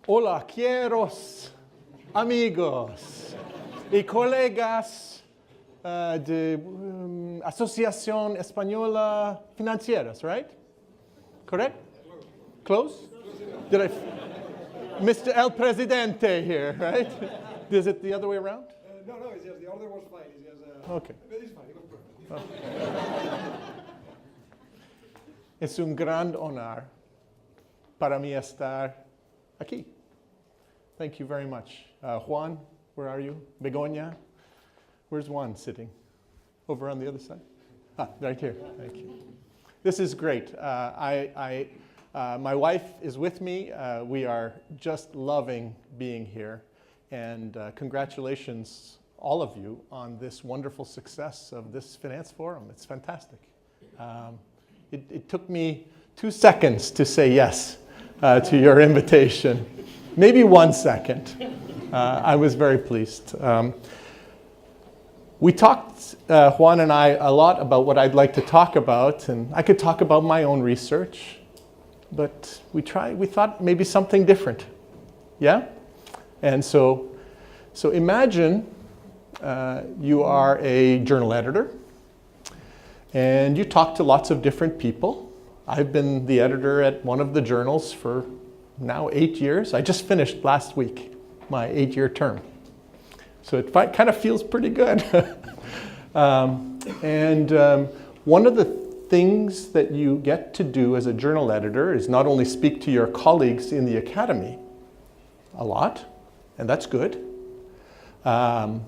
Hola, queridos amigos y colegas de Asociación Española Financieras, right? Correct? Close? Did I? Mr. El Presidente here, right? Is it the other way around? No, it's just the order was fine. It's just, Okay. It's fine, it was perfect. Es un gran honor para mí estar aquí. Thank you very much. Juan, where are you? Begoña? Where's Juan sitting? Over on the other side? Ah, right here. Thank you. This is great. My wife is with me. We are just loving being here. And congratulations, all of you, on this wonderful success of this finance forum. It's fantastic. It took me 2 seconds to say yes to your invitation. Maybe 1 second. I was very pleased. We talked, Juan and I, a lot about what I'd like to talk about, and I could talk about my own research, but we thought maybe something different. Yeah? And so imagine you are a journal editor, and you talk to lots of different people. I've been the editor at one of the journals for now 8 years. I just finished last week my 8-year term. So it kind of feels pretty good. One of the things that you get to do as a journal editor is not only speak to your colleagues in the academy a lot, and that's good, but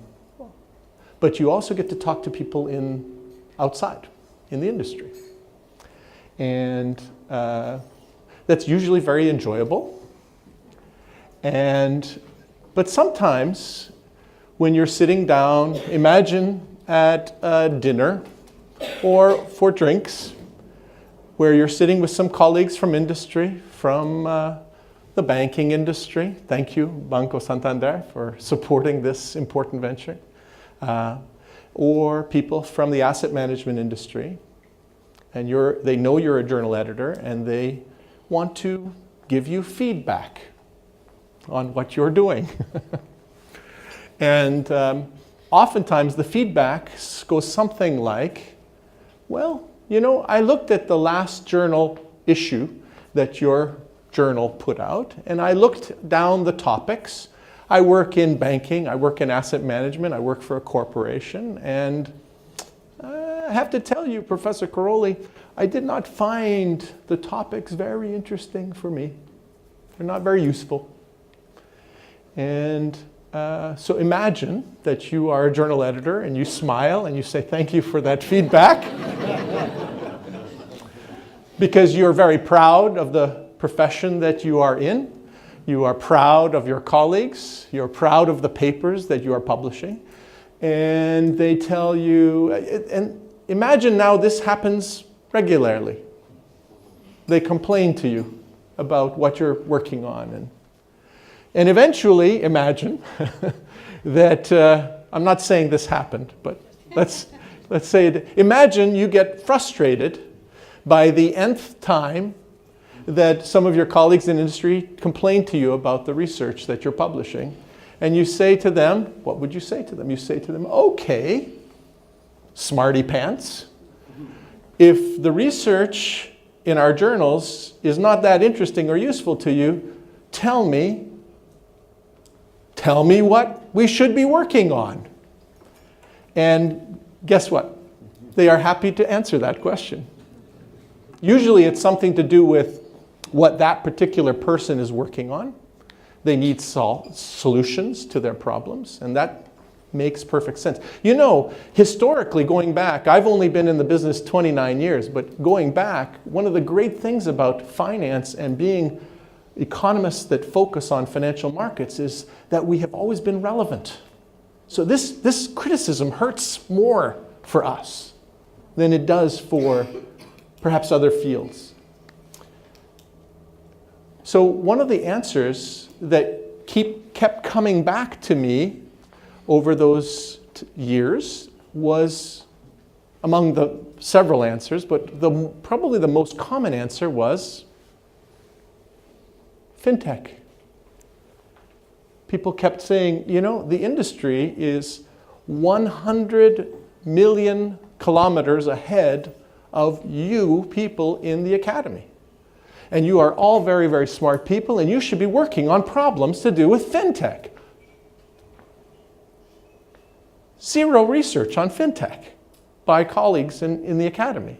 you also get to talk to people outside, in the industry. And that's usually very enjoyable. But sometimes when you're sitting down, imagine at dinner or for drinks, where you're sitting with some colleagues from industry, from the banking industry. Thank you, Banco Santander, for supporting this important venture. Or people from the asset management industry. And they know you're a journal editor, and they want to give you feedback on what you're doing. And oftentimes the feedback goes something like, well, you know, I looked at the last journal issue that your journal put out, and I looked down the topics. I work in banking, I work in asset management, I work for a corporation, and I have to tell you, Professor Karolyi, I did not find the topics very interesting for me. They're not very useful. And so imagine that you are a journal editor and you smile and you say, thank you for that feedback. Because you're very proud of the profession that you are in. You are proud of your colleagues. You're proud of the papers that you are publishing. And they tell you, and imagine now this happens regularly. They complain to you about what you're working on. And eventually, imagine that, I'm not saying this happened, but let's say it. Imagine you get frustrated by the nth time that some of your colleagues in industry complain to you about the research that you're publishing. And you say to them, what would you say to them? You say to them, okay, smarty pants, if the research in our journals is not that interesting or useful to you, tell me what we should be working on. And guess what? They are happy to answer that question. Usually it's something to do with what that particular person is working on. They need solutions to their problems, and that makes perfect sense. You know, historically, going back, I've only been in the business 29 years, but going back, one of the great things about finance and being economists that focus on financial markets is that we have always been relevant. So this criticism hurts more for us than it does for perhaps other fields. So one of the answers that kept coming back to me over those years was, among the several answers, but probably the most common answer was fintech. people kept saying, you know, the industry is 100 million kilometers ahead of you people in the academy. And you are all very, very smart people, and you should be working on problems to do with fintech. Zero research on fintech by colleagues in the academy.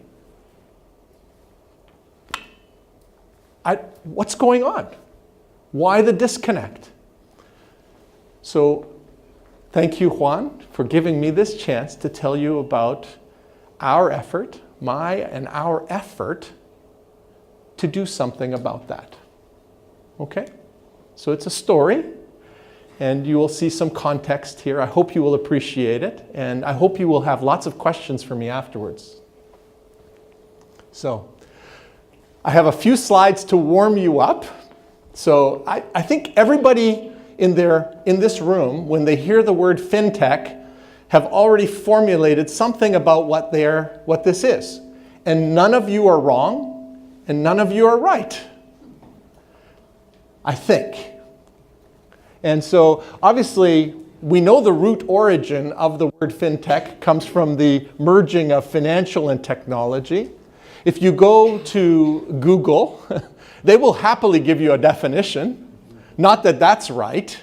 What's going on? Why the disconnect? So thank you, Juan, for giving me this chance to tell you about our effort, our effort to do something about that. Okay? So it's a story, and you will see some context here. I hope you will appreciate it, and I hope you will have lots of questions for me afterwards. So I have a few slides to warm you up. So I think everybody in this room, when they hear the word fintech, have already formulated something about what this is. And none of you are wrong, and none of you are right, I think. And so obviously we know the root origin of the word fintech comes from the merging of financial and technology. If you go to Google, they will happily give you a definition. Not that that's right,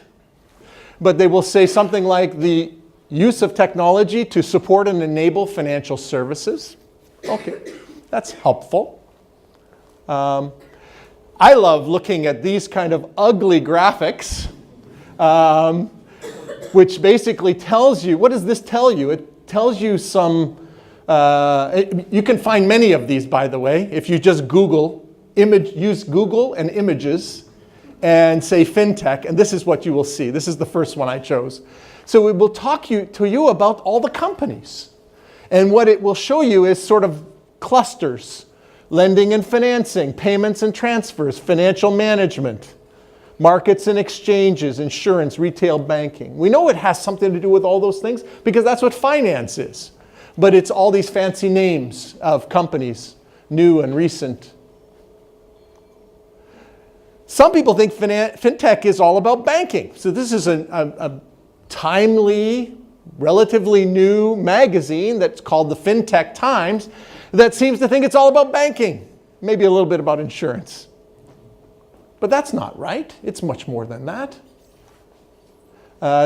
but they will say something like the use of technology to support and enable financial services. Okay, that's helpful. I love looking at these kind of ugly graphics, which basically tells you, what does this tell you? It tells you some, you can find many of these, by the way, if you just use Google and images and say fintech, and this is what you will see. This is the first one I chose. So it will talk to you about all the companies. And what it will show you is sort of clusters: lending and financing, payments and transfers, financial management, markets and exchanges, insurance, retail banking. We know it has something to do with all those things because that's what finance is. But it's all these fancy names of companies, new and recent. Some people think fintech is all about banking. So this is a timely, relatively new magazine that's called the FinTech Times that seems to think it's all about banking, maybe a little bit about insurance. But that's not right. It's much more than that.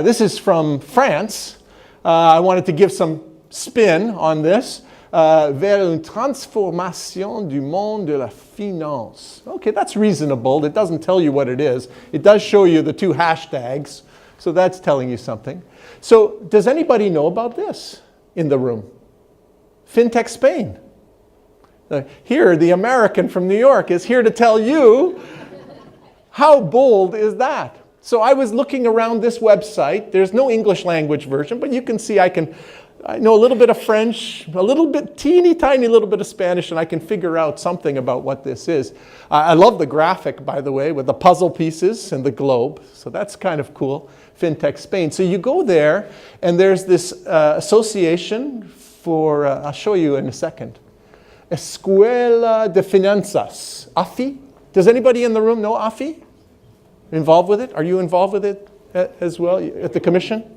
This is from France. I wanted to give some spin on this. Vers une transformation du monde de la finance. Okay, that's reasonable. It doesn't tell you what it is. It does show you the two hashtags, so that's telling you something. So does anybody know about this in the room? FinTech Spain. Here, the American from New York is here to tell you, how bold is that? So I was looking around this website. There's no English language version, but you can see I know a little bit of French, a little bit, teeny tiny little bit of Spanish, and I can figure out something about what this is. I love the graphic, by the way, with the puzzle pieces and the globe. So that's kind of cool, FinTech Spain. So you go there, and there's this association for, I'll show you in a second, Escuela de Finanzas, AFI. Does anybody in the room know AFI? Involved with it? Are you involved with it as well at the commission?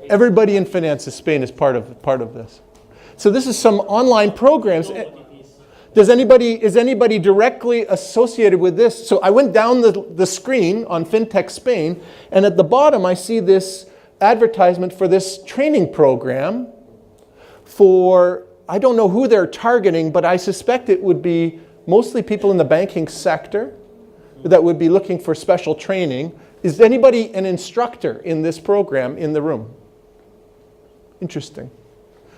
Everybody in Finance in Spain is part of this. So this is some online programs. Is anybody directly associated with this? So I went down the screen on FinTech Spain, and at the bottom I see this advertisement for this training program for, I don't know who they're targeting, but I suspect it would be mostly people in the banking sector that would be looking for special training. Is anybody an instructor in this program in the room? Interesting.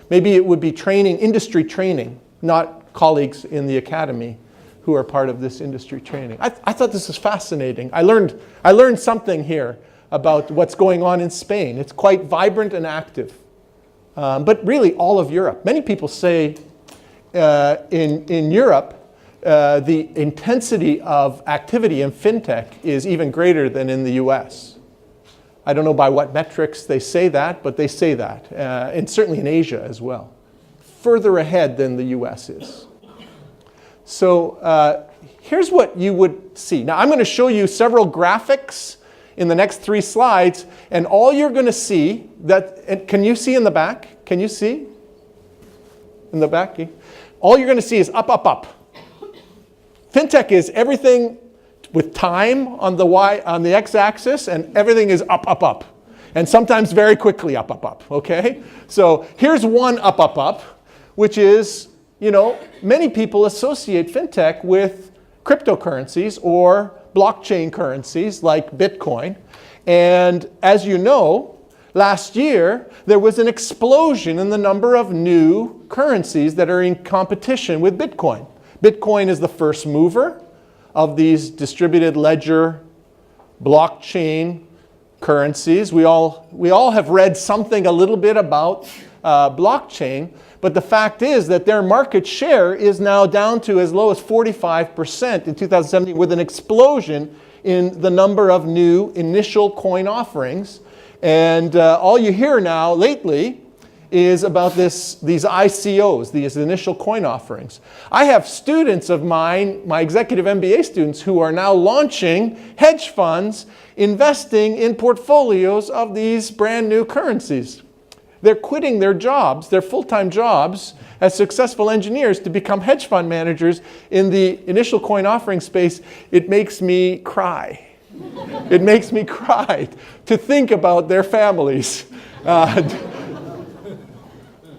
Maybe it would be training, industry training, not colleagues in the academy who are part of this industry training. I thought this was fascinating. I learned something here about what's going on in Spain. It's quite vibrant and active. But really all of Europe. Many people say in Europe, the intensity of activity in fintech is even greater than in the US. I don't know by what metrics they say that, but they say that. And certainly in Asia as well. Further ahead than the US is. So here's what you would see. Now I'm going to show you several graphics in the next 3 slides, and all you're going to see and can you see in the back? Can you see in the back? All you're going to see is up, up, up. Fintech is everything with time on the x-axis, and everything is up, up, up. And sometimes very quickly up, up, up, okay? So here's one up, up, up, which is, many people associate fintech with cryptocurrencies or blockchain currencies like Bitcoin. And as you know, last year, there was an explosion in the number of new currencies that are in competition with Bitcoin. Bitcoin is the first mover of these distributed ledger blockchain currencies. We all have read something a little bit about blockchain, but the fact is that their market share is now down to as low as 45% in 2017, with an explosion in the number of new initial coin offerings. And all you hear now lately is about these ICOs, these initial coin offerings. I have students of mine, my executive MBA students, who are now launching hedge funds, investing in portfolios of these brand new currencies. They're quitting their jobs, their full-time jobs as successful engineers, to become hedge fund managers in the initial coin offering space. It makes me cry. It makes me cry to think about their families.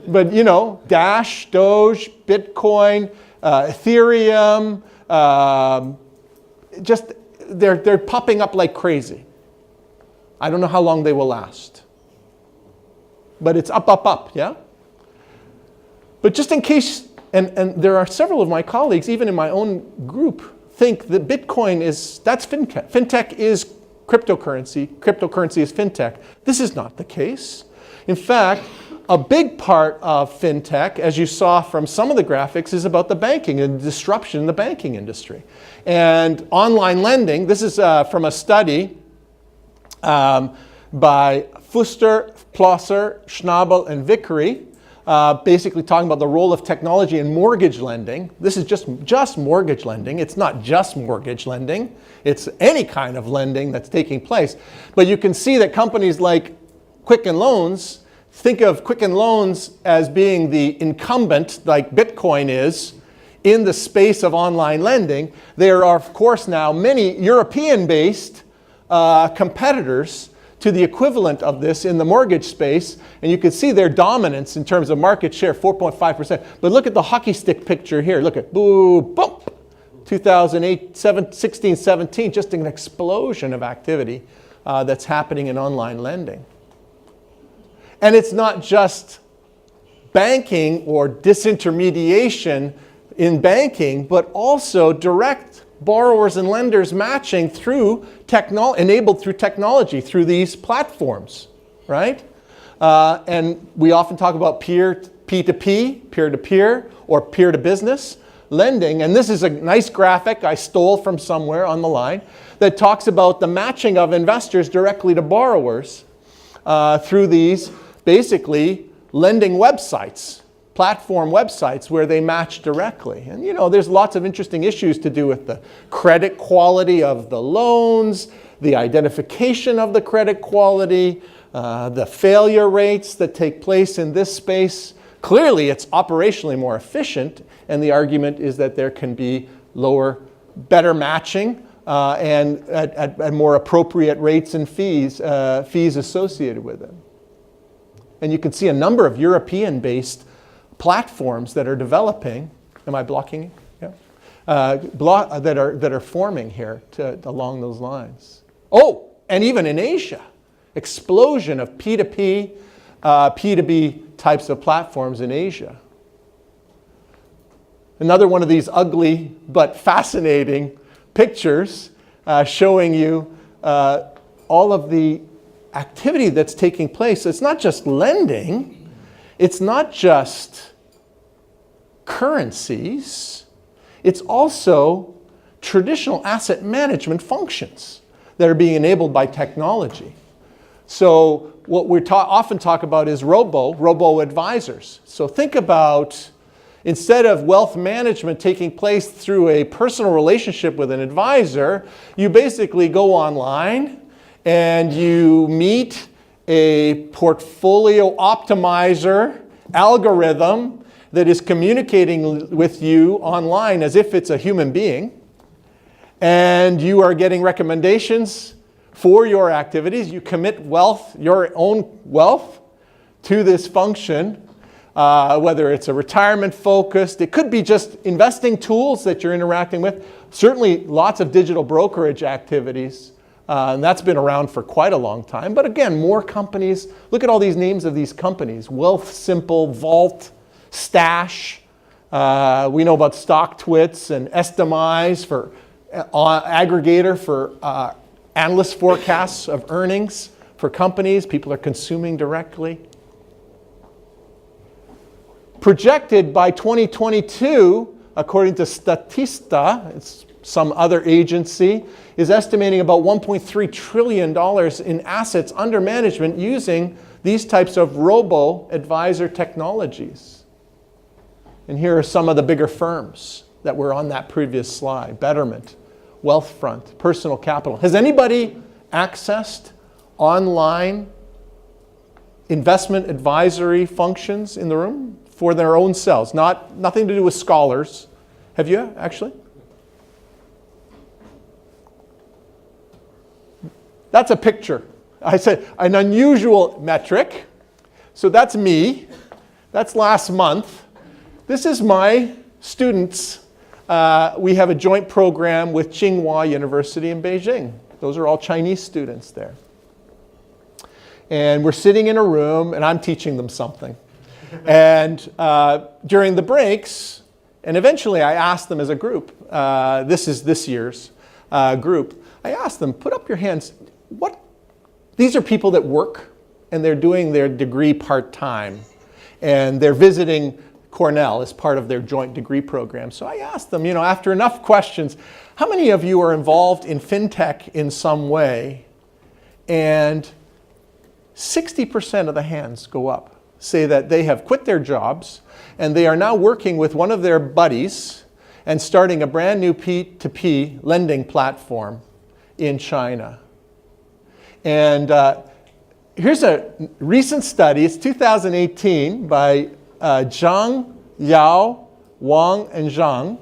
But Dash, Doge, Bitcoin, Ethereum, they're popping up like crazy. I don't know how long they will last. But it's up, up, up, yeah? But just in case, and there are several of my colleagues, even in my own group, think that Bitcoin that's fintech. Fintech is cryptocurrency. Cryptocurrency is fintech. This is not the case. In fact, a big part of fintech, as you saw from some of the graphics, is about the banking and disruption in the banking industry. And online lending, this is from a study by Fuster, Plosser, Schnabel, and Vickery, basically talking about the role of technology in mortgage lending. This is just mortgage lending. It's not just mortgage lending. It's any kind of lending that's taking place. But you can see that companies like Quicken Loans, think of Quicken Loans as being the incumbent, like Bitcoin is, in the space of online lending. There are, of course, now many European-based competitors to the equivalent of this in the mortgage space, and you can see their dominance in terms of market share, 4.5%. But look at the hockey stick picture here. Look at, boom, 2008, 16, 17, just an explosion of activity that's happening in online lending. And it's not just banking or disintermediation in banking, but also direct borrowers and lenders matching through enabled through technology, through these platforms, right? And we often talk about P2P, peer-to-peer, or peer-to-business lending. And this is a nice graphic I stole from somewhere on the line that talks about the matching of investors directly to borrowers through these basically lending websites, platform websites where they match directly. And there's lots of interesting issues to do with the credit quality of the loans, the identification of the credit quality, the failure rates that take place in this space. Clearly, it's operationally more efficient, and the argument is that there can be better matching and at more appropriate rates and fees associated with it. And you can see a number of European-based platforms that are developing. Am I blocking? Yeah. That are forming here along those lines. Oh, and even in Asia, explosion of P2P, P2B types of platforms in Asia. Another one of these ugly but fascinating pictures showing you all of the activity that's taking place. It's not just lending. It's not just currencies. It's also traditional asset management functions that are being enabled by technology. So what we often talk about is robo-advisors. So think about, instead of wealth management taking place through a personal relationship with an advisor, you basically go online and you meet a portfolio optimizer algorithm that is communicating with you online as if it's a human being, and you are getting recommendations for your activities. You commit wealth, your own wealth, to this function, whether it's a retirement focused, it could be just investing tools that you're interacting with, certainly lots of digital brokerage activities, and that's been around for quite a long time. But again, more companies, look at all these names of these companies: Wealth Simple, Vault, Stash. We know about StockTwits and Estimize for aggregator for analyst forecasts of earnings for companies. People are consuming directly. Projected by 2022, according to Statista, it's some other agency, is estimating about $1.3 trillion in assets under management using these types of robo-advisor technologies. And here are some of the bigger firms that were on that previous slide: Betterment, Wealthfront, Personal Capital. Has anybody accessed online investment advisory functions in the room for their own selves? Nothing to do with scholars. Have you actually? That's a picture. I said an unusual metric. So that's me. That's last month. This is my students. We have a joint program with Tsinghua University in Beijing. Those are all Chinese students there. And we're sitting in a room, and I'm teaching them something. And during the breaks, and eventually I asked them as a group, this is this year's group, I asked them, put up your hands. These are people that work, and they're doing their degree part-time, and they're visiting Cornell as part of their joint degree program. So I asked them, after enough questions, how many of you are involved in fintech in some way? And 60% of the hands go up, say that they have quit their jobs and they are now working with one of their buddies and starting a brand new P2P lending platform in China. And here's a recent study. It's 2018 by Zhang, Yao, Wang, and Zhang.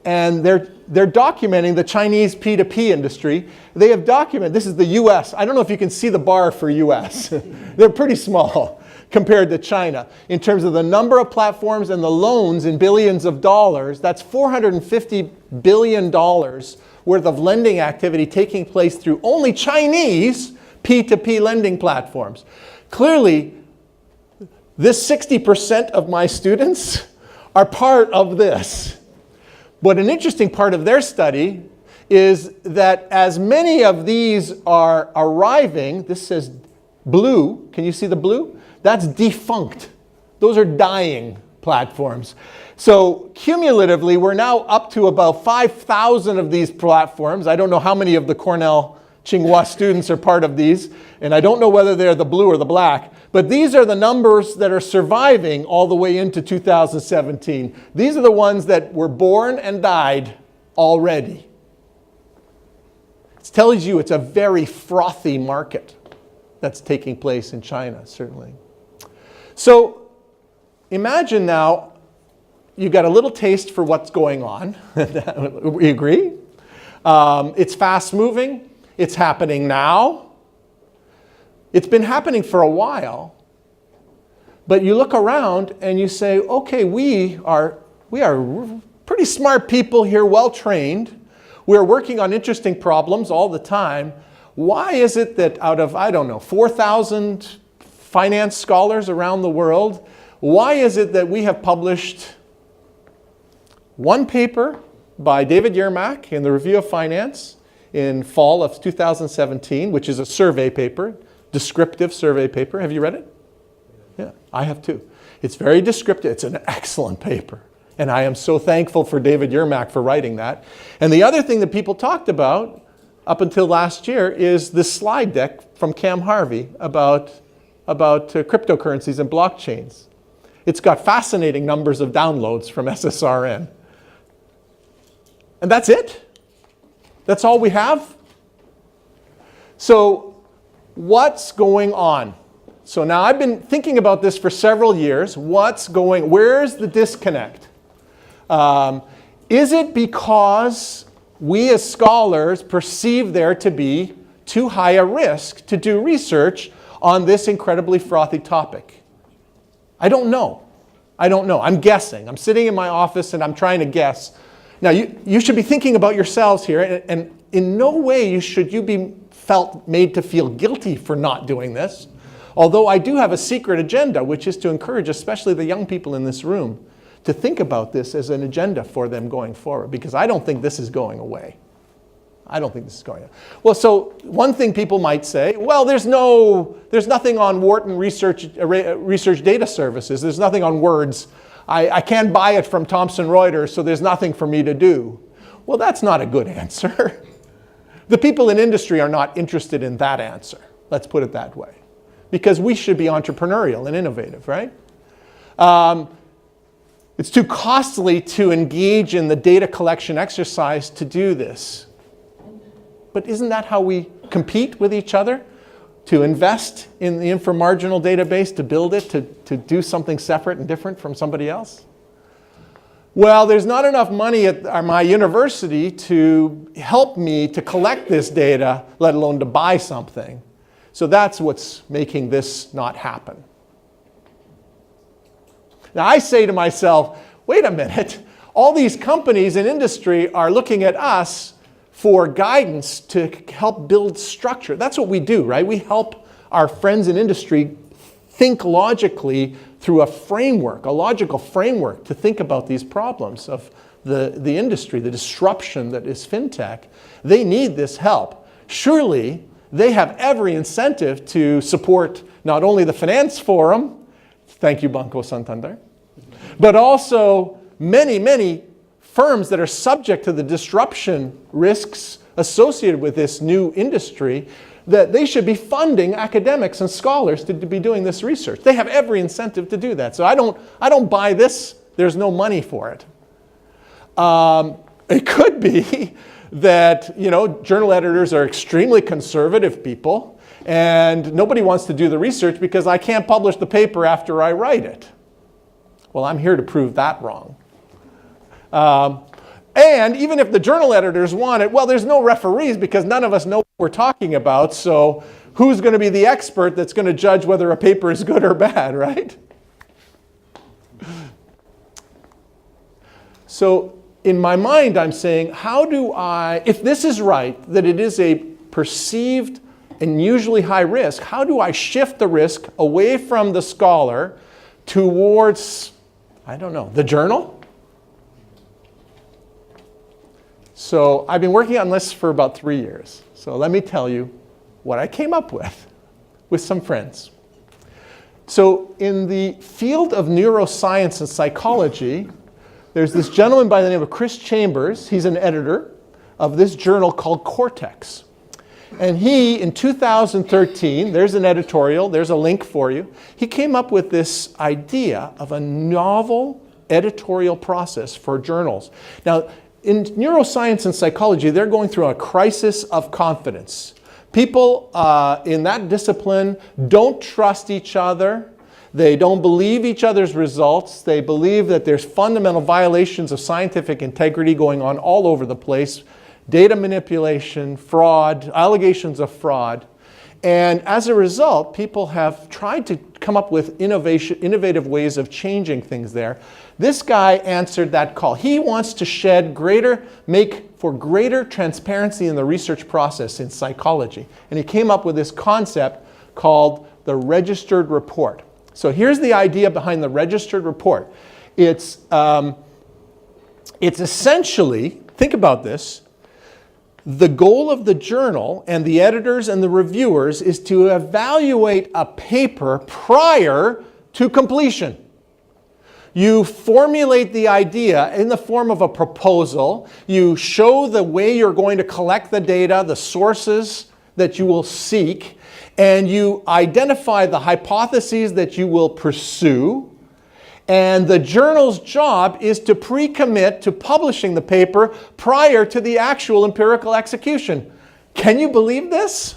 And they're documenting the Chinese P2P industry. They have documented, this is the US. I don't know if you can see the bar for US. They're pretty small compared to China. In terms of the number of platforms and the loans in billions of dollars, that's $450 billion worth of lending activity taking place through only Chinese P2P lending platforms. Clearly, this 60% of my students are part of this. But an interesting part of their study is that as many of these are arriving, this says blue, can you see the blue? That's defunct. Those are dying platforms. So cumulatively, we're now up to about 5,000 of these platforms. I don't know how many of the Cornell Tsinghua students are part of these, and I don't know whether they're the blue or the black, but these are the numbers that are surviving all the way into 2017. These are the ones that were born and died already. It tells you it's a very frothy market that's taking place in China, certainly. So imagine now you got a little taste for what's going on. We agree? It's fast moving. It's happening now. It's been happening for a while. But you look around and you say, okay, we are pretty smart people here, well trained. We're working on interesting problems all the time. Why is it that out of, 4,000 finance scholars around the world, why is it that we have published one paper by David Yermak in the Review of Finance in fall of 2017, which is a survey paper, descriptive survey paper. Have you read it? Yeah, I have too. It's very descriptive. It's an excellent paper. And I am so thankful for David Yermak for writing that. And the other thing that people talked about up until last year is this slide deck from Cam Harvey about cryptocurrencies and blockchains. It's got fascinating numbers of downloads from SSRN. And that's it? That's all we have? So what's going on? So now I've been thinking about this for several years. Where's the disconnect? Is it because we as scholars perceive there to be too high a risk to do research on this incredibly frothy topic? I don't know. I'm guessing. I'm sitting in my office and I'm trying to guess. Now, you should be thinking about yourselves here, and in no way should you be made to feel guilty for not doing this. Although I do have a secret agenda, which is to encourage especially the young people in this room to think about this as an agenda for them going forward, because I don't think this is going away. Well, so one thing people might say, well, there's nothing on Wharton Research Data Services. There's nothing on Words. I can't buy it from Thomson Reuters, so there's nothing for me to do. Well, that's not a good answer. The people in industry are not interested in that answer. Let's put it that way. Because we should be entrepreneurial and innovative, right? It's too costly to engage in the data collection exercise to do this. But isn't that how we compete with each other? To invest in the inframarginal database, to build it, to do something separate and different from somebody else? Well, there's not enough money at my university to help me to collect this data, let alone to buy something. So that's what's making this not happen. Now I say to myself, wait a minute, all these companies in industry are looking at us for guidance to help build structure. That's what we do, right? We help our friends in industry think logically through a logical framework to think about these problems of the industry, the disruption that is fintech. They need this help. Surely they have every incentive to support not only the Finance Forum, thank you Banco Santander, but also many, many firms that are subject to the disruption risks associated with this new industry, that they should be funding academics and scholars to be doing this research. They have every incentive to do that. So I don't buy this. There's no money for it. It could be that journal editors are extremely conservative people, and nobody wants to do the research because I can't publish the paper after I write it. Well, I'm here to prove that wrong. And even if the journal editors want it, well, there's no referees because none of us know what we're talking about. So who's going to be the expert that's going to judge whether a paper is good or bad, right? So in my mind, I'm saying, if this is right, that it is a perceived and usually high risk, how do I shift the risk away from the scholar towards, the journal? So I've been working on this for about 3 years. So let me tell you what I came up with some friends. So in the field of neuroscience and psychology, there's this gentleman by the name of Chris Chambers. He's an editor of this journal called Cortex. And he, in 2013, there's an editorial, there's a link for you. He came up with this idea of a novel editorial process for journals. Now, in neuroscience and psychology, they're going through a crisis of confidence. People in that discipline don't trust each other. They don't believe each other's results. They believe that there's fundamental violations of scientific integrity going on all over the place. Data manipulation, fraud, allegations of fraud. And as a result, people have tried to come up with innovative ways of changing things there. This guy answered that call. He wants to make for greater transparency in the research process in psychology. And he came up with this concept called the registered report. So here's the idea behind the registered report. It's essentially, think about this, the goal of the journal and the editors and the reviewers is to evaluate a paper prior to completion. You formulate the idea in the form of a proposal. You show the way you're going to collect the data, the sources that you will seek, and you identify the hypotheses that you will pursue. And the journal's job is to pre-commit to publishing the paper prior to the actual empirical execution. Can you believe this?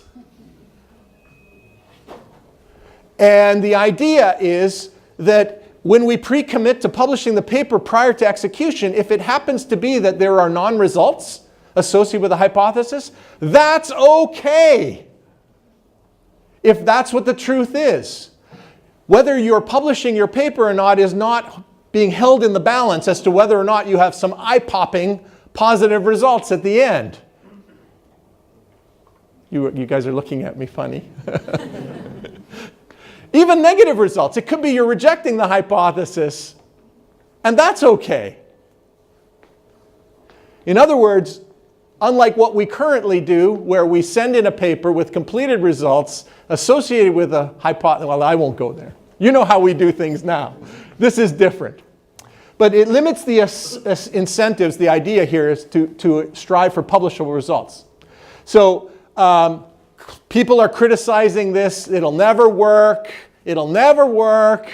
And the idea is that when we pre-commit to publishing the paper prior to execution, if it happens to be that there are non-results associated with a hypothesis, that's okay. If that's what the truth is. Whether you're publishing your paper or not is not being held in the balance as to whether or not you have some eye-popping positive results at the end. You guys are looking at me funny. Even negative results. It could be you're rejecting the hypothesis, and that's okay. In other words, unlike what we currently do, where we send in a paper with completed results associated with a hypothesis, well, I won't go there. You know how we do things now. This is different. But it limits the incentives. The idea here is to strive for publishable results. So people are criticizing this. It'll never work. It'll never work.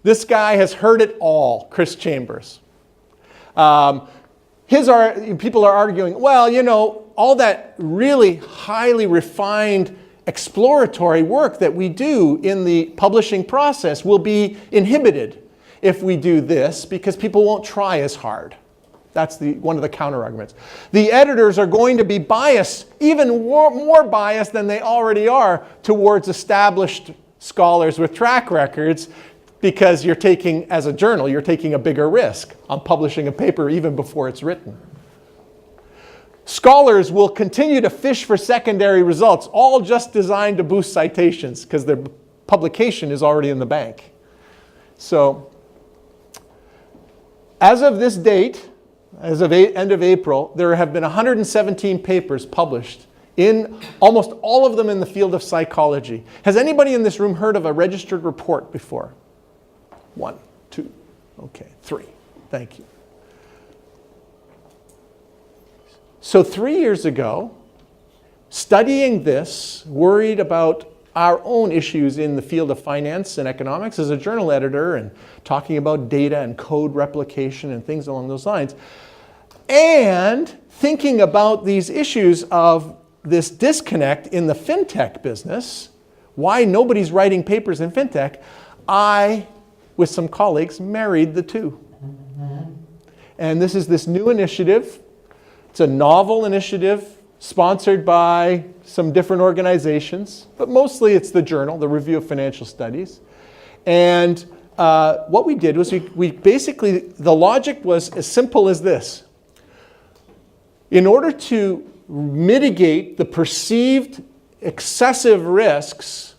This guy has heard it all, Chris Chambers. People are arguing, well, you know, all that really highly refined exploratory work that we do in the publishing process will be inhibited if we do this because people won't try as hard. That's one of the counter-arguments. The editors are going to be biased, even more biased than they already are, towards established scholars with track records because you're taking, as a journal, you're taking a bigger risk on publishing a paper even before it's written. Scholars will continue to fish for secondary results, all just designed to boost citations because their publication is already in the bank. So, as of this date, as of end of April, there have been 117 papers published, in almost all of them in the field of psychology. Has anybody in this room heard of a registered report before? 1, 2, okay, 3. Thank you. So 3 years ago, studying this, worried about our own issues in the field of finance and economics as a journal editor and talking about data and code replication and things along those lines, and thinking about these issues of this disconnect in the fintech business, why nobody's writing papers in fintech, I, with some colleagues, married the two. And this is this new initiative. It's a novel initiative sponsored by some different organizations, but mostly it's the journal, the Review of Financial Studies. And what we did was we basically, the logic was as simple as this. In order to mitigate the perceived excessive risks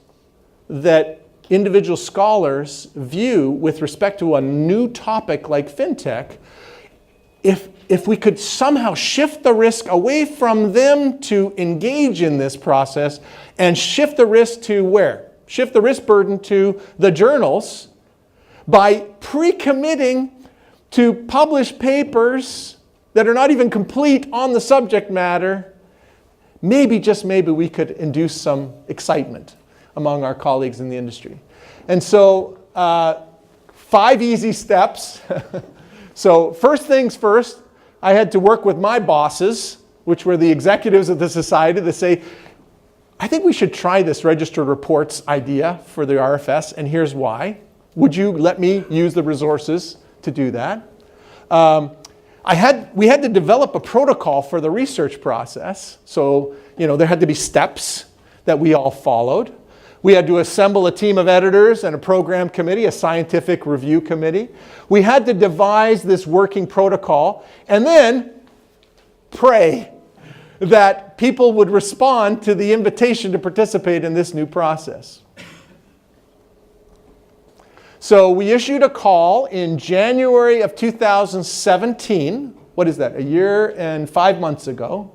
that individual scholars view with respect to a new topic like fintech, if we could somehow shift the risk away from them to engage in this process and shift the risk to where? Shift the risk burden to the journals by pre-committing to publish papers that are not even complete on the subject matter, maybe, just maybe, we could induce some excitement among our colleagues in the industry. And so 5 easy steps. So first things first, I had to work with my bosses, which were the executives of the society, to say, I think we should try this registered reports idea for the RFS, and here's why. Would you let me use the resources to do that? We had to develop a protocol for the research process. So, there had to be steps that we all followed. We had to assemble a team of editors and a program committee, a scientific review committee. We had to devise this working protocol and then pray that people would respond to the invitation to participate in this new process. So we issued a call in January of 2017. What is that? A year and 5 months ago.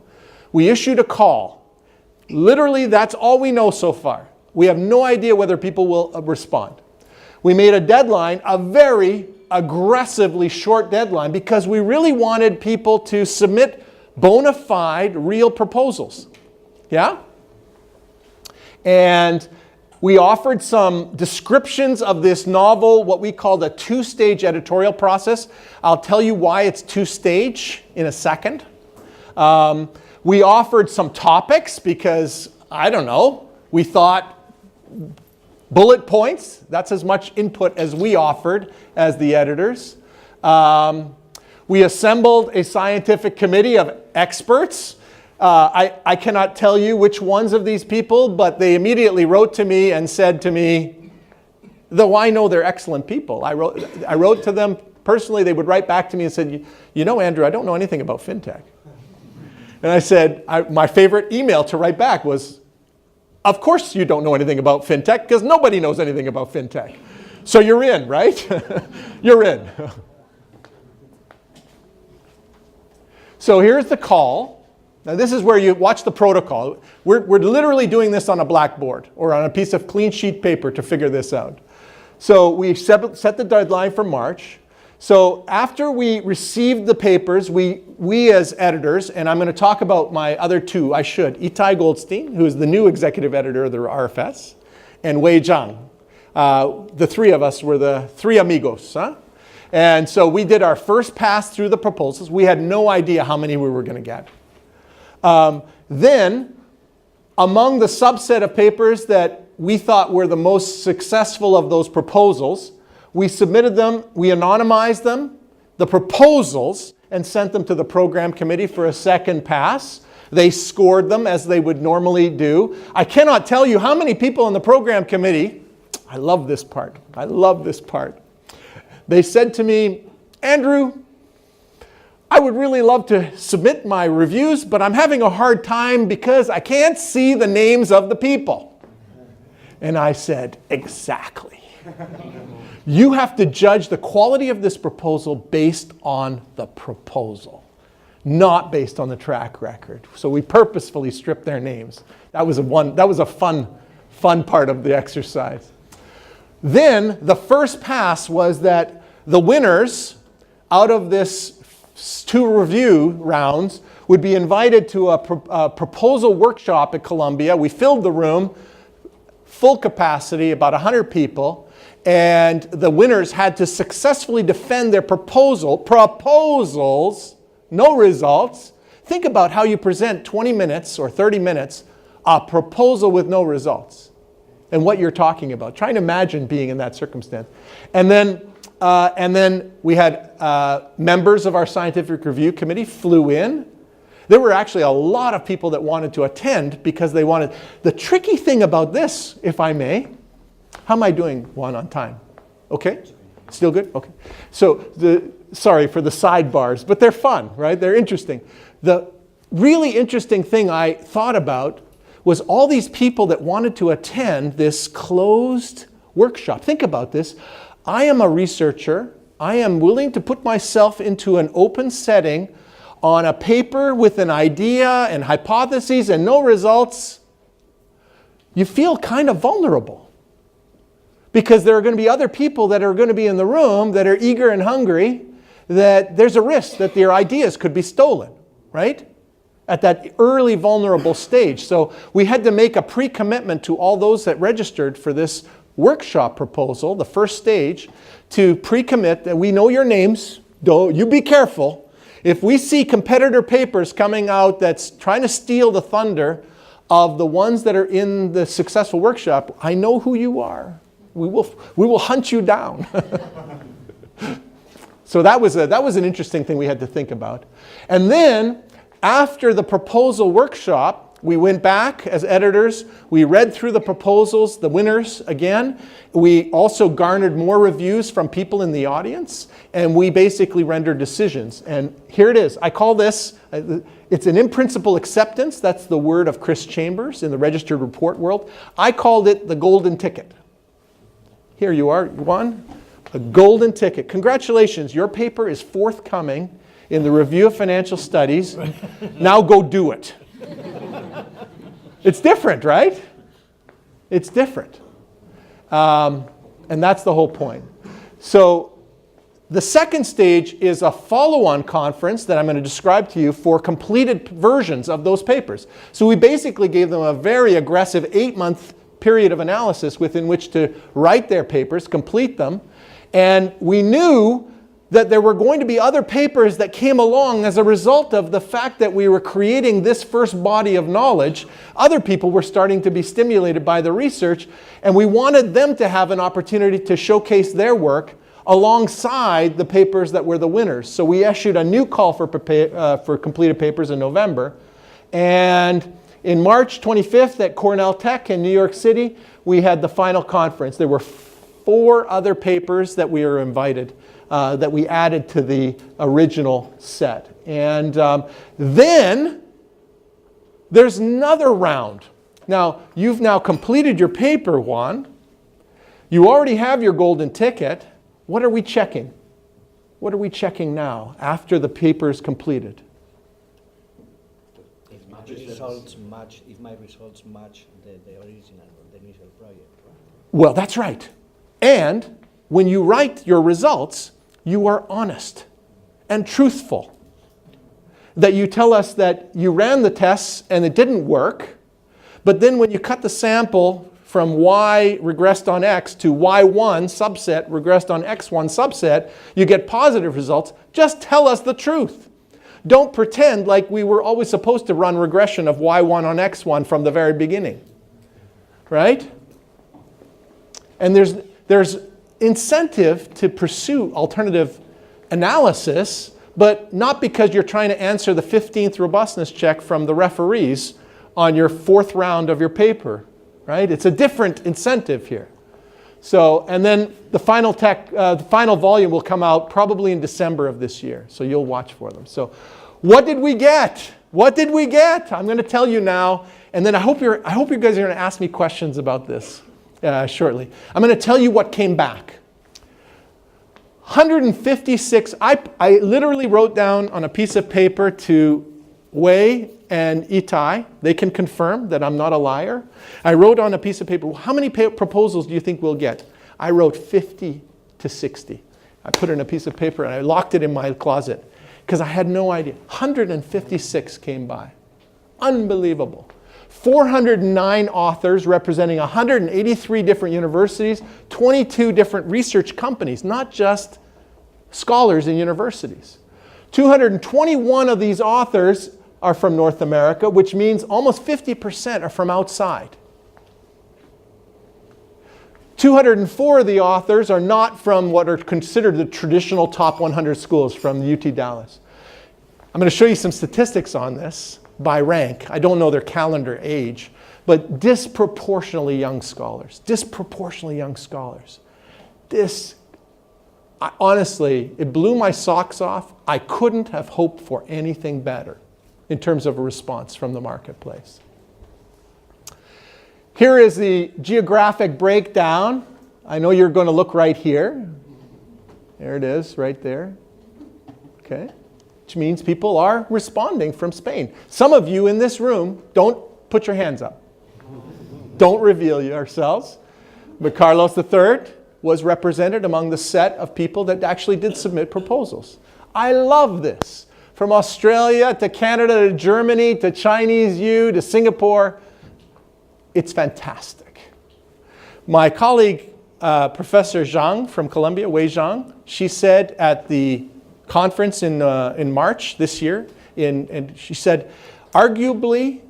We issued a call. Literally, that's all we know so far. We have no idea whether people will respond. We made a deadline, a very aggressively short deadline, because we really wanted people to submit bona fide, real proposals. Yeah? And we offered some descriptions of this novel, what we called a 2-stage editorial process. I'll tell you why it's 2-stage in a second. We offered some topics because, I don't know, we thought bullet points. That's as much input as we offered as the editors. We assembled a scientific committee of experts. I cannot tell you which ones of these people, but they immediately wrote to me and said to me, though I know they're excellent people, I wrote to them personally. They would write back to me and said, you know, Andrew, I don't know anything about fintech. And I said, my favorite email to write back was, of course you don't know anything about fintech, because nobody knows anything about fintech. So you're in, right? You're in. So here's the call. Now this is where you watch the protocol. We're literally doing this on a blackboard or on a piece of clean sheet paper to figure this out. So we set the deadline for March. So after we received the papers, we as editors, and I'm going to talk about my other two, Itai Goldstein, who is the new executive editor of the RFS, and Wei Zhang. The three of us were the three amigos. Huh? And so we did our first pass through the proposals. We had no idea how many we were going to get. Then, among the subset of papers that we thought were the most successful of those proposals, we submitted them, we anonymized them, the proposals, and sent them to the program committee for a second pass. They scored them as they would normally do. I cannot tell you how many people in the program committee, I love this part, they said to me, Andrew, I would really love to submit my reviews, but I'm having a hard time because I can't see the names of the people. And I said, exactly. You have to judge the quality of this proposal based on the proposal, not based on the track record. So we purposefully stripped their names. That was a fun part of the exercise. Then the first pass was that the winners out of this 2 review rounds would be invited to a proposal workshop at Columbia. We filled the room, full capacity, about 100 people. And the winners had to successfully defend their proposals, no results. Think about how you present 20 minutes or 30 minutes, a proposal with no results, and what you're talking about. Try and imagine being in that circumstance. And then we had members of our scientific review committee flew in. There were actually a lot of people that wanted to attend because they wanted. The tricky thing about this, if I may, how am I doing, Juan, on time? Okay? Still good? Okay. So, sorry for the sidebars, but they're fun, right? They're interesting. The really interesting thing I thought about was all these people that wanted to attend this closed workshop. Think about this. I am a researcher. I am willing to put myself into an open setting on a paper with an idea and hypotheses and no results. You feel kind of vulnerable. Because there are going to be other people that are going to be in the room that are eager and hungry, that there's a risk that their ideas could be stolen, right? At that early vulnerable stage. So we had to make a pre-commitment to all those that registered for this workshop proposal, the first stage, to pre-commit that we know your names. You be careful. If we see competitor papers coming out that's trying to steal the thunder of the ones that are in the successful workshop, I know who you are. We will hunt you down. So that was an interesting thing we had to think about. And then after the proposal workshop, we went back as editors. We read through the proposals, the winners again. We also garnered more reviews from people in the audience, and we basically rendered decisions. And here it is. I call this, it's an in-principle acceptance. That's the word of Chris Chambers in the registered report world. I called it the golden ticket. Here you are, Juan, a golden ticket. Congratulations, your paper is forthcoming in the Review of Financial Studies. Now go do it. It's different, right? It's different. And that's the whole point. So the second stage is a follow-on conference that I'm going to describe to you for completed versions of those papers. So we basically gave them a very aggressive 8-month period of analysis within which to write their papers, complete them. And we knew that there were going to be other papers that came along as a result of the fact that we were creating this first body of knowledge. Other people were starting to be stimulated by the research, and we wanted them to have an opportunity to showcase their work alongside the papers that were the winners. So we issued a new call for completed papers in November. And in March 25th at Cornell Tech in New York City, we had the final conference. There were 4 other papers that we were invited, that we added to the original set. And then there's another round. Now, you've now completed your paper, Juan. You already have your golden ticket. What are we checking? What are we checking now after the paper is completed? If my results match the original, the initial project, right? Well, that's right. And when you write your results, you are honest and truthful. That you tell us that you ran the tests and it didn't work, but then when you cut the sample from Y regressed on X to Y1 subset regressed on X1 subset, you get positive results. Just tell us the truth. Don't pretend like we were always supposed to run regression of Y1 on X1 from the very beginning. Right? And there's incentive to pursue alternative analysis, but not because you're trying to answer the 15th robustness check from the referees on your 4th round of your paper. Right? It's a different incentive here. So, and then the final volume will come out probably in December of this year. So you'll watch for them. So what did we get? What did we get? I'm going to tell you now. And then I hope you guys are going to ask me questions about this shortly. I'm going to tell you what came back. 156, I literally wrote down on a piece of paper to Wei and Itai. They can confirm that I'm not a liar. I wrote on a piece of paper, how many proposals do you think we'll get? I wrote 50 to 60. I put it in a piece of paper and I locked it in my closet because I had no idea. 156 came by. Unbelievable. 409 authors representing 183 different universities, 22 different research companies, not just scholars in universities. 221 of these authors are from North America, which means almost 50% are from outside. 204 of the authors are not from what are considered the traditional top 100 schools from UT Dallas. I'm going to show you some statistics on this by rank. I don't know their calendar age, but disproportionately young scholars. Disproportionately young scholars. Honestly, it blew my socks off. I couldn't have hoped for anything better in terms of a response from the marketplace. Here is the geographic breakdown. I know you're going to look right here. There it is, right there. Okay. Which means people are responding from Spain. Some of you in this room, don't put your hands up. Don't reveal yourselves. But Carlos III was represented among the set of people that actually did submit proposals. I love this. From Australia to Canada to Germany to Chinese U to Singapore. It's fantastic. My colleague, Professor Zhang from Columbia, Wei Zhang, she said at the conference in March this year, and she said, arguably,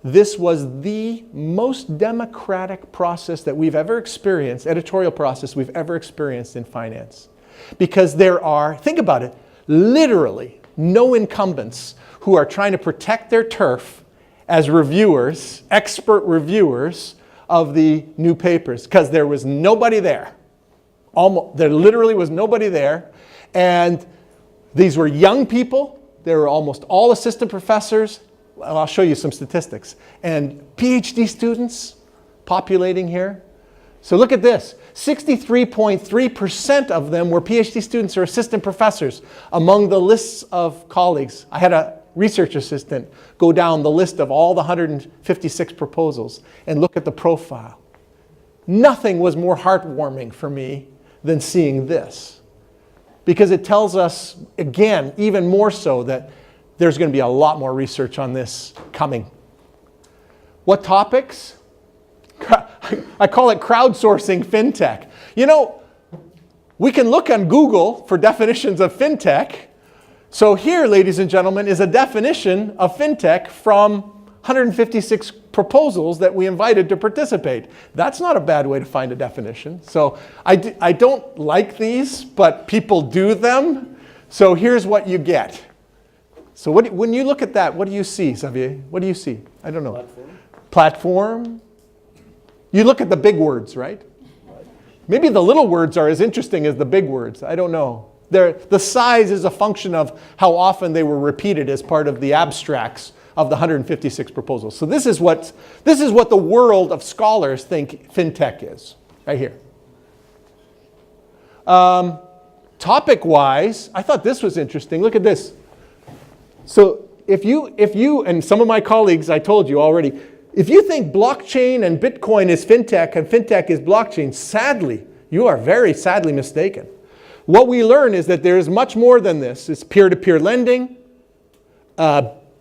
this was the most democratic process that we've ever experienced, editorial process we've ever experienced in finance. Because there are, think about it, literally no incumbents who are trying to protect their turf as reviewers, expert reviewers of the new papers, because there was nobody there. There literally was nobody there. And these were young people. They were almost all assistant professors. Well, I'll show you some statistics. And PhD students populating here. So look at this. 63.3% of them were PhD students or assistant professors among the lists of colleagues. I had a research assistant go down the list of all the 156 proposals and look at the profile. Nothing was more heartwarming for me than seeing this. Because it tells us, again, even more so, that there's going to be a lot more research on this coming. What topics? I call it crowdsourcing fintech. You know, we can look on Google for definitions of fintech. So here, ladies and gentlemen, is a definition of fintech from 156 proposals that we invited to participate. That's not a bad way to find a definition. So I don't like these, but people do them. So here's what you get. So when you look at that, what do you see, Xavier? What do you see? I don't know. Platform. You look at the big words, right? Maybe the little words are as interesting as the big words. I don't know. The size is a function of how often they were repeated as part of the abstracts of the 156 proposals. So this is what the world of scholars think fintech is, right here. Topic-wise, I thought this was interesting. Look at this. So if you, and some of my colleagues, I told you already, if you think blockchain and Bitcoin is fintech and fintech is blockchain, sadly, you are very sadly mistaken. What we learn is that there is much more than this. It's peer-to-peer lending.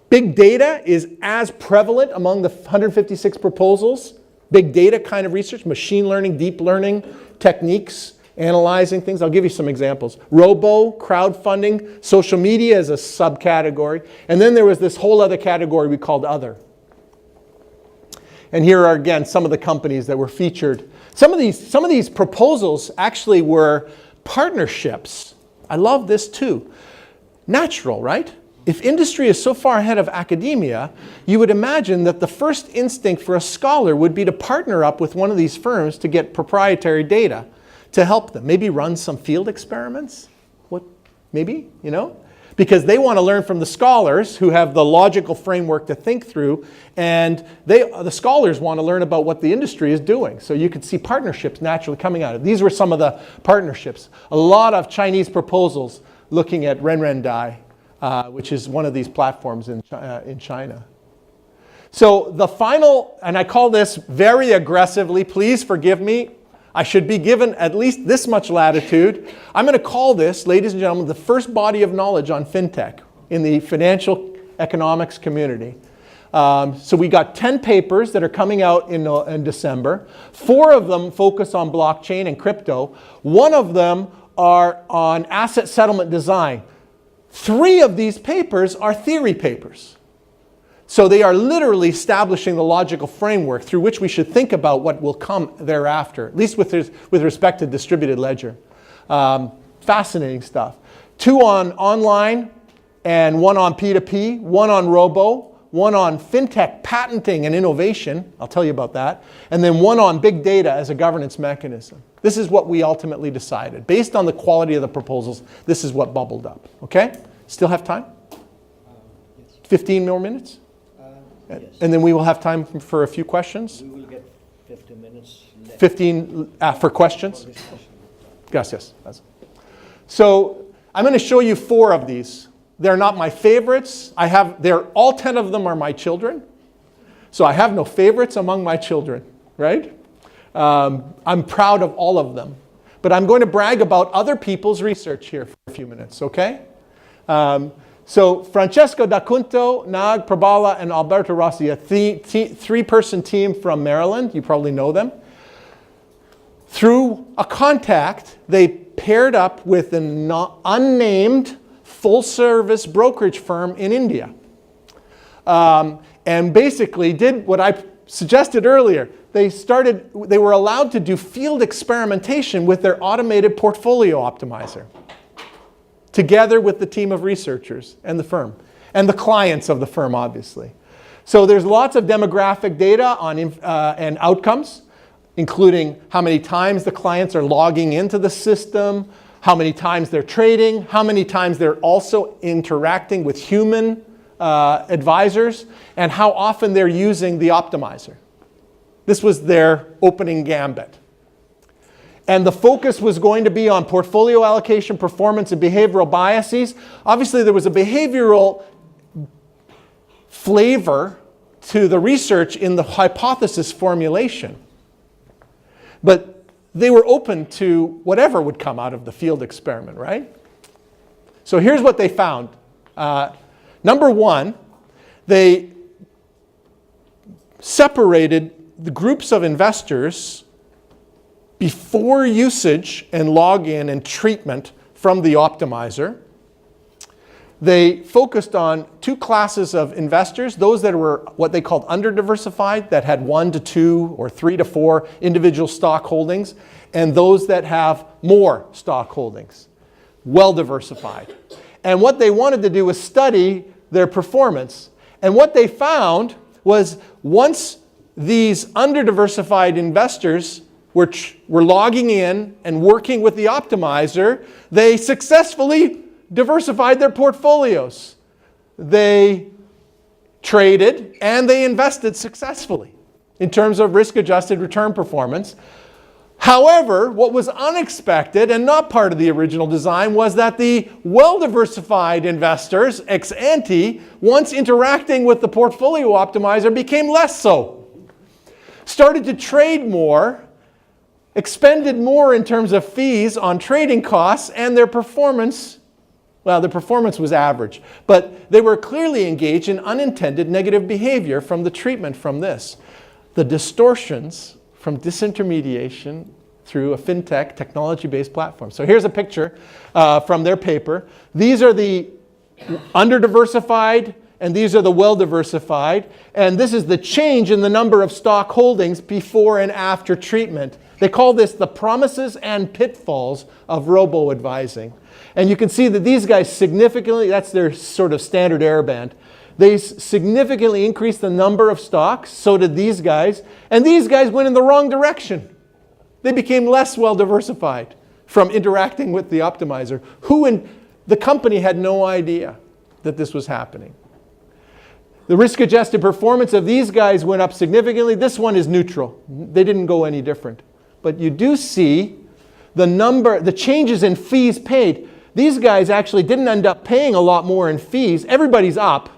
Big data is as prevalent among the 156 proposals. Big data kind of research, machine learning, deep learning techniques, analyzing things. I'll give you some examples. Robo, crowdfunding, social media is a subcategory. And then there was this whole other category we called other. And here are, again, some of the companies that were featured. Some of these proposals actually were partnerships. I love this too. Natural, right? If industry is so far ahead of academia, you would imagine that the first instinct for a scholar would be to partner up with one of these firms to get proprietary data to help them. Maybe run some field experiments? Maybe, Because they want to learn from the scholars who have the logical framework to think through, and the scholars want to learn about what the industry is doing. So you could see partnerships naturally coming out of it. These were some of the partnerships. A lot of Chinese proposals looking at Renrendai, which is one of these platforms in China. So the final, and I call this very aggressively, please forgive me, I should be given at least this much latitude. I'm going to call this, ladies and gentlemen, the first body of knowledge on fintech in the financial economics community. So we got 10 papers that are coming out in December. 4 of them focus on blockchain and crypto. 1 of them are on asset settlement design. 3 of these papers are theory papers. So they are literally establishing the logical framework through which we should think about what will come thereafter, at least with respect to distributed ledger. Fascinating stuff. 2 on online and 1 on P2P, 1 on robo, 1 on fintech patenting and innovation, I'll tell you about that, and then 1 on big data as a governance mechanism. This is what we ultimately decided. Based on the quality of the proposals, this is what bubbled up. Okay? Still have time? 15 more minutes? Yes. And then we will have time for a few questions. We will get 15 minutes left. 15 for questions? Yes. So I'm going to show you 4 of these. They're not my favorites. All 10 of them are my children. So I have no favorites among my children, right? I'm proud of all of them. But I'm going to brag about other people's research here for a few minutes, okay? So Francesco D'Acunto, Nag Prabala, and Alberto Rossi, a 3-person team from Maryland. You probably know them. Through a contact, they paired up with an unnamed full-service brokerage firm in India. And basically did what I suggested earlier. They were allowed to do field experimentation with their automated portfolio optimizer, together with the team of researchers and the firm, and the clients of the firm, obviously. So there's lots of demographic data on and outcomes, including how many times the clients are logging into the system, how many times they're trading, how many times they're also interacting with human advisors, and how often they're using the optimizer. This was their opening gambit. And the focus was going to be on portfolio allocation, performance, and behavioral biases. Obviously, there was a behavioral flavor to the research in the hypothesis formulation. But they were open to whatever would come out of the field experiment, right? So here's what they found. Number 1, they separated the groups of investors before usage and login and treatment from the optimizer. They focused on two classes of investors, those that were what they called under-diversified, that had 1 to 2 or 3 to 4 individual stock holdings, and those that have more stock holdings, well-diversified. And what they wanted to do was study their performance. And what they found was once these under-diversified investors were logging in and working with the optimizer, they successfully diversified their portfolios. They traded and they invested successfully in terms of risk-adjusted return performance. However, what was unexpected and not part of the original design was that the well-diversified investors, ex ante, once interacting with the portfolio optimizer, became less so. Started to trade more, expended more in terms of fees on trading costs, and their performance, well, the performance was average, but they were clearly engaged in unintended negative behavior from the treatment from this. The distortions from disintermediation through a fintech technology-based platform. So here's a picture from their paper. These are the under-diversified and these are the well-diversified. And this is the change in the number of stock holdings before and after treatment. They call this the promises and pitfalls of robo-advising. And you can see that these guys significantly, that's their sort of standard error band. They significantly increased the number of stocks, so did these guys. And these guys went in the wrong direction. They became less well-diversified from interacting with the optimizer. The company had no idea that this was happening. The risk-adjusted performance of these guys went up significantly. This one is neutral. They didn't go any different. But you do see the changes in fees paid. These guys actually didn't end up paying a lot more in fees. Everybody's up,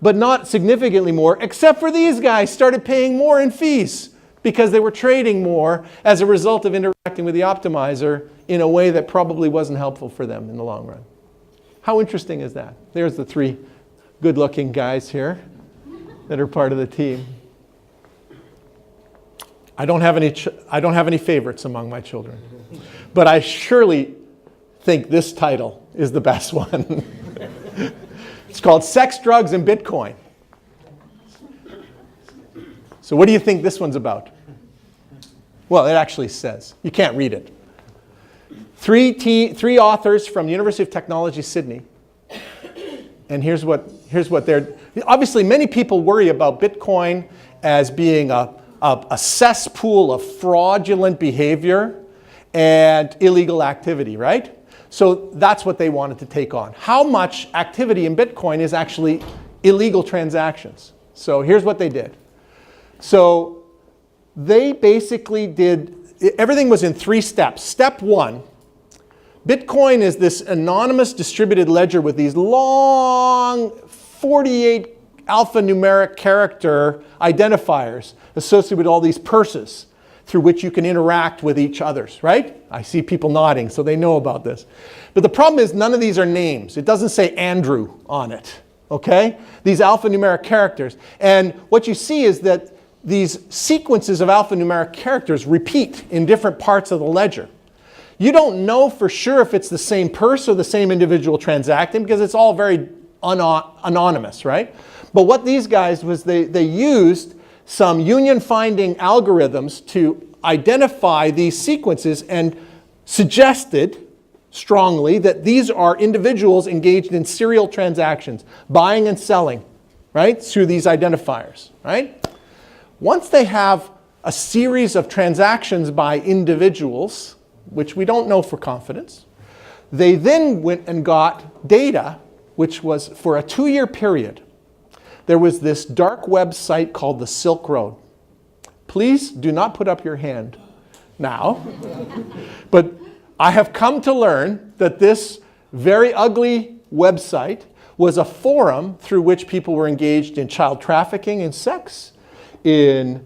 but not significantly more, except for these guys started paying more in fees because they were trading more as a result of interacting with the optimizer in a way that probably wasn't helpful for them in the long run. How interesting is that? There's the three good-looking guys here that are part of the team. I don't have any favorites among my children, but I surely think this title is the best one. It's called Sex, Drugs, and Bitcoin. So what do you think this one's about? Well, it actually says. You can't read it. Three authors from the University of Technology, Sydney. And here's what they're... Obviously, many people worry about Bitcoin as being a cesspool of fraudulent behavior and illegal activity, right? So that's what they wanted to take on. How much activity in Bitcoin is actually illegal transactions? So here's what they did. So they basically did, everything was in 3 steps. Step 1, Bitcoin is this anonymous distributed ledger with these long 48 alphanumeric character identifiers associated with all these purses through which you can interact with each others, right? I see people nodding, so they know about this. But the problem is none of these are names. It doesn't say Andrew on it, okay? These alphanumeric characters. And what you see is that these sequences of alphanumeric characters repeat in different parts of the ledger. You don't know for sure if it's the same purse or the same individual transacting because it's all very anonymous, right? But what these guys was they used some union finding algorithms to identify these sequences and suggested strongly that these are individuals engaged in serial transactions, buying and selling, right, through these identifiers, right? Once they have a series of transactions by individuals, which we don't know for confidence, they then went and got data, which was for a 2-year period. There was this dark web site called the Silk Road. Please do not put up your hand now. But I have come to learn that this very ugly website was a forum through which people were engaged in child trafficking and sex, in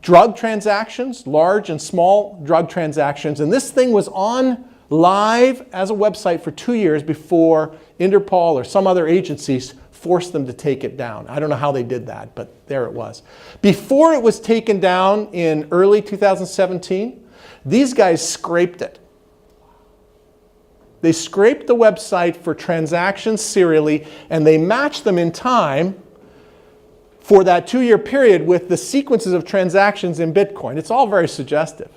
drug transactions, large and small drug transactions. And this thing was on live as a website for 2 years before Interpol or some other agencies forced them to take it down. I don't know how they did that, but there it was. Before it was taken down in early 2017, These guys scraped it. They scraped the website for transactions serially, and they matched them in time for that 2-year period with the sequences of transactions in Bitcoin. It's all very suggestive.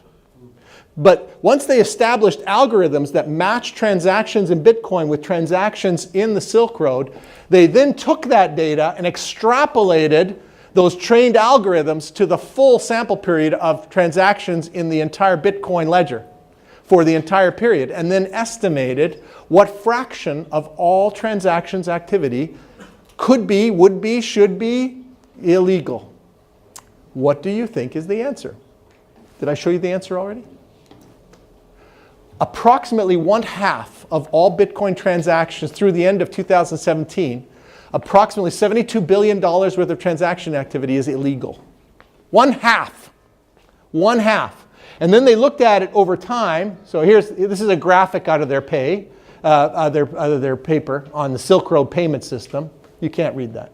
But once they established algorithms that match transactions in Bitcoin with transactions in the Silk Road, they then took that data and extrapolated those trained algorithms to the full sample period of transactions in the entire Bitcoin ledger for the entire period, and then estimated what fraction of all transactions activity could be, would be, should be illegal. What do you think is the answer? Did I show you the answer already? Approximately 1/2 of all Bitcoin transactions through the end of 2017, approximately $72 billion worth of transaction activity is illegal. 1/2. 1/2. And then they looked at it over time. So this is a graphic out of their their paper on the Silk Road payment system. You can't read that.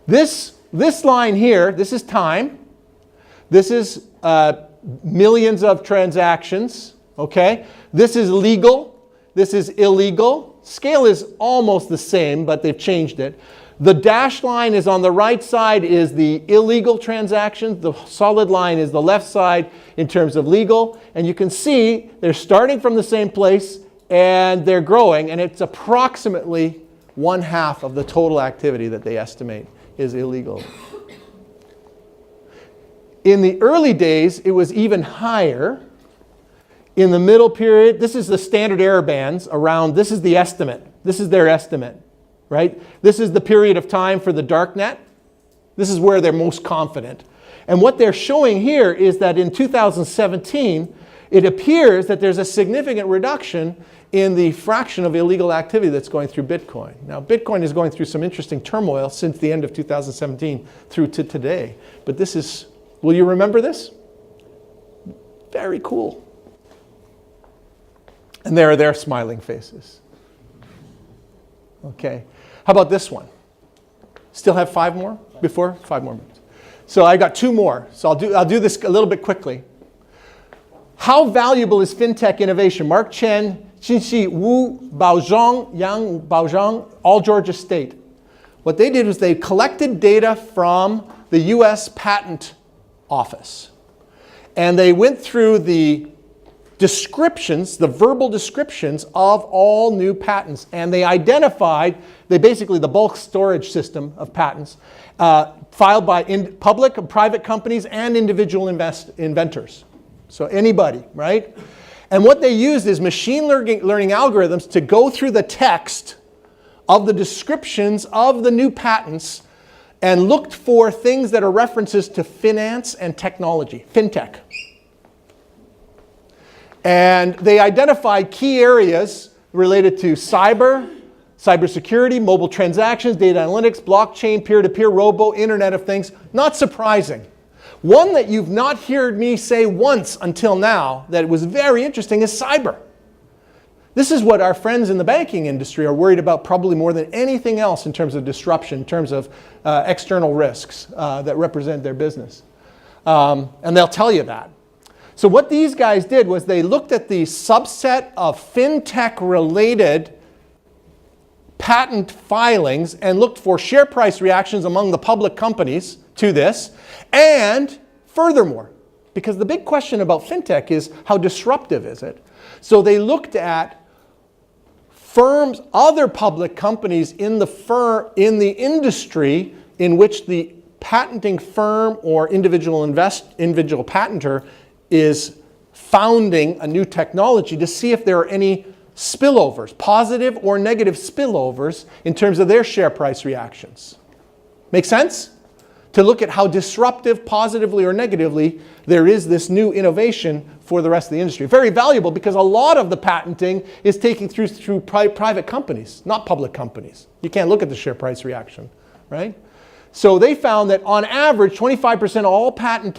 This line here, this is time. This is millions of transactions. Okay? This is legal. This is illegal. Scale is almost the same, but they've changed it. The dashed line is on the right side is the illegal transactions. The solid line is the left side in terms of legal. And you can see they're starting from the same place and they're growing. And it's approximately 1/2 of the total activity that they estimate is illegal. In the early days, it was even higher. In the middle period, this is the standard error bands around, this is the estimate. This is their estimate, right? This is the period of time for the darknet. This is where they're most confident. And what they're showing here is that in 2017, it appears that there's a significant reduction in the fraction of illegal activity that's going through Bitcoin. Now, Bitcoin is going through some interesting turmoil since the end of 2017 through to today. But this is, will you remember this? Very cool. And there are their smiling faces. Okay. How about this one? Still have 5 more before? 5 more minutes. So I got 2 more. So I'll do this a little bit quickly. How valuable is fintech innovation? Mark Chen, Xinxi Wu, Baozhong, Yang Baozhong, all Georgia State. What they did was they collected data from the US Patent Office. And they went through the descriptions, the verbal descriptions of all new patents. And they identified, basically the bulk storage system of patents, filed by public and private companies and individual inventors. So anybody, right? And what they used is machine learning algorithms to go through the text of the descriptions of the new patents and looked for things that are references to finance and technology, fintech. And they identified key areas related to cybersecurity, mobile transactions, data analytics, blockchain, peer-to-peer, robo, Internet of Things. Not surprising. One that you've not heard me say once until now that was very interesting is cyber. This is what our friends in the banking industry are worried about probably more than anything else in terms of disruption, in terms of external risks that represent their business. And they'll tell you that. So what these guys did was they looked at the subset of fintech-related patent filings and looked for share price reactions among the public companies to this. And furthermore, because the big question about fintech is how disruptive is it? So they looked at firms, other public companies in the industry in which the patenting firm or individual patenter is founding a new technology to see if there are any spillovers, positive or negative spillovers in terms of their share price reactions. Make sense? To look at how disruptive, positively or negatively, there is this new innovation for the rest of the industry. Very valuable because a lot of the patenting is taking through private companies, not public companies. You can't look at the share price reaction, right? So they found that on average, 25% of all patent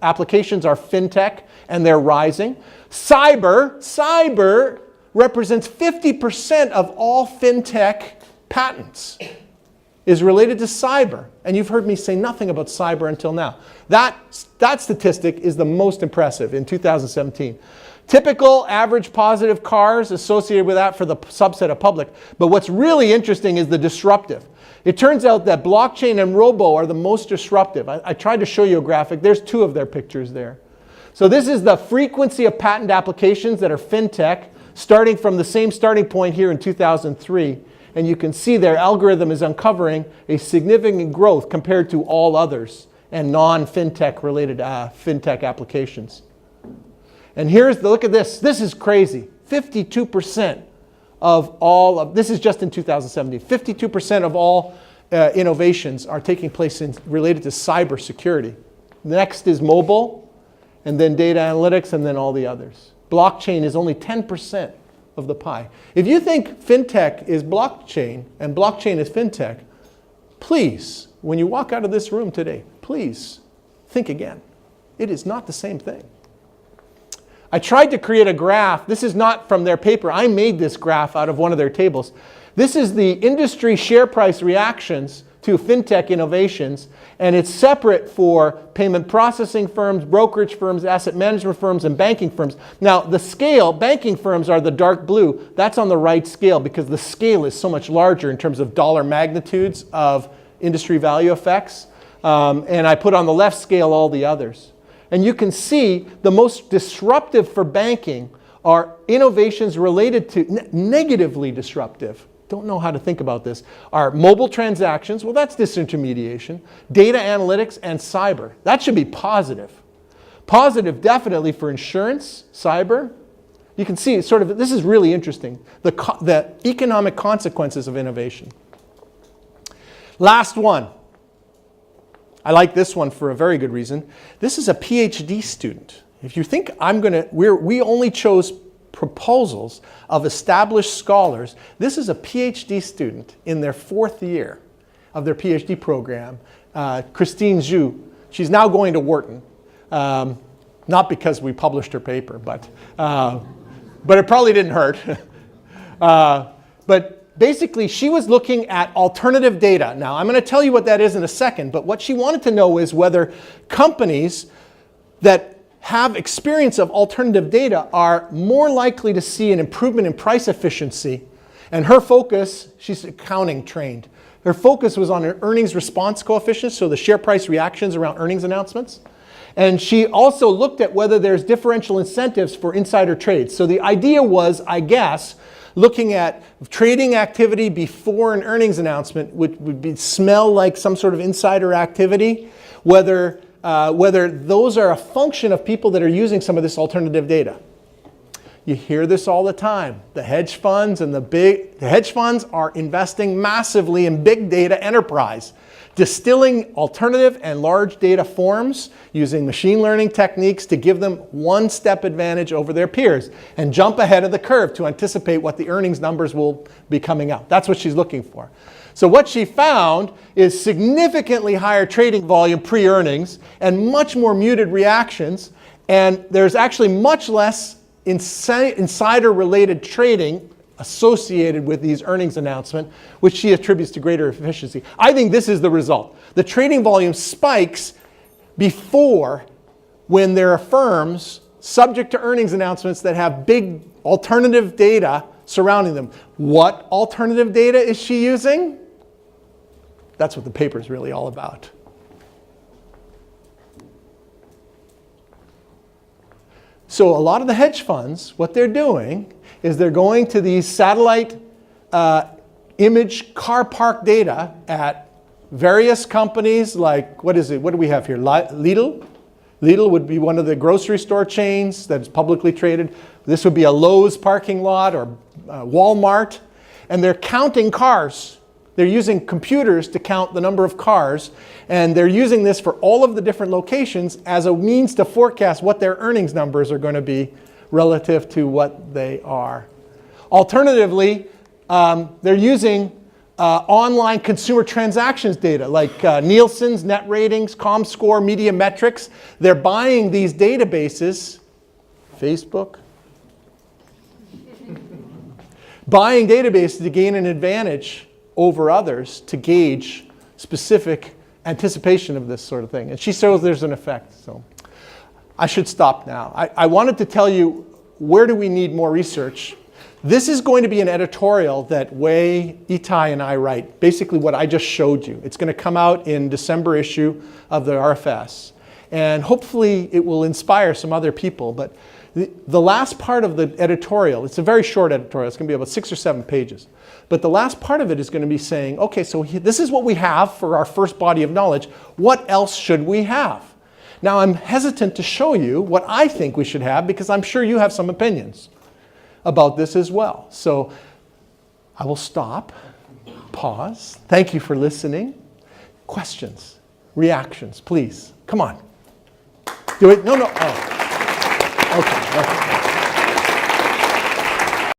applications are fintech, and they're rising. Cyber represents 50% of all fintech patents. is related to cyber. And you've heard me say nothing about cyber until now. That statistic is the most impressive in 2017. Typical average positive cars associated with that for the subset of public. But what's really interesting is the disruptive. It turns out that blockchain and robo are the most disruptive. I tried to show you a graphic. There's two of their pictures there. So this is the frequency of patent applications that are fintech, starting from the same starting point here in 2003. And you can see their algorithm is uncovering a significant growth compared to all others and non-fintech related fintech applications. And look at this. This is crazy. 52% of all of, this is just in 2017, 52% of all innovations are taking place related to cybersecurity. Next is mobile, and then data analytics, and then all the others. Blockchain is only 10% of the pie. If you think fintech is blockchain and blockchain is fintech, please, when you walk out of this room today, please think again. It is not the same thing. I tried to create a graph. This is not from their paper. I made this graph out of one of their tables. This is the industry share price reactions to fintech innovations, and it's separate for payment processing firms, brokerage firms, asset management firms, and banking firms. Now, the scale, banking firms are the dark blue. That's on the right scale because the scale is so much larger in terms of dollar magnitudes of industry value effects. And I put on the left scale all the others. And you can see the most disruptive for banking are innovations related to negatively disruptive. Don't know how to think about this. Are mobile transactions, well, that's disintermediation, data analytics, and cyber. That should be positive. Positive definitely for insurance, cyber. You can see sort of, this is really interesting, the economic consequences of innovation. Last one. I like this one for a very good reason. This is a PhD student. If you think we only chose proposals of established scholars. This is a PhD student in their 4th year of their PhD program, Christine Zhu. She's now going to Wharton. Not because we published her paper, but it probably didn't hurt. But basically, she was looking at alternative data. Now, I'm going to tell you what that is in a second, but what she wanted to know is whether companies that have experience of alternative data are more likely to see an improvement in price efficiency. And her focus, she's accounting trained, her focus was on an earnings response coefficient, so the share price reactions around earnings announcements. And she also looked at whether there's differential incentives for insider trades. So the idea was, I guess, looking at trading activity before an earnings announcement, which would smell like some sort of insider activity, whether those are a function of people that are using some of this alternative data. You hear this all the time. The hedge funds are investing massively in big data enterprise, distilling alternative and large data forms using machine learning techniques to give them one-step advantage over their peers and jump ahead of the curve to anticipate what the earnings numbers will be coming out. That's what she's looking for. So what she found is significantly higher trading volume pre-earnings and much more muted reactions, and there's actually much less insider-related trading associated with these earnings announcements, which she attributes to greater efficiency. I think this is the result. The trading volume spikes before when there are firms subject to earnings announcements that have big alternative data surrounding them. What alternative data is she using? That's what the paper is really all about. So a lot of the hedge funds, what they're doing is they're going to these satellite image car park data at various companies like, what do we have here? Lidl? Lidl would be one of the grocery store chains that is publicly traded. This would be a Lowe's parking lot or Walmart. And they're counting cars. They're using computers to count the number of cars. And they're using this for all of the different locations as a means to forecast what their earnings numbers are going to be relative to what they are. Alternatively, they're using online consumer transactions data like Nielsen's net ratings, ComScore, media metrics. They're buying these databases, Facebook, buying databases to gain an advantage over others to gauge specific anticipation of this sort of thing. And she shows there's an effect. So I should stop now. I wanted to tell you, where do we need more research? This is going to be an editorial that Wei, Itai, and I write, basically what I just showed you. It's going to come out in December issue of the RFS. And hopefully it will inspire some other people. But the last part of the editorial, it's a very short editorial, it's going to be about 6 or 7 pages. But the last part of it is going to be saying, okay, so this is what we have for our first body of knowledge. What else should we have? Now, I'm hesitant to show you what I think we should have because I'm sure you have some opinions about this as well. So I will stop, pause. Thank you for listening. Questions, reactions, please. Come on. Do it. No. Oh. Okay.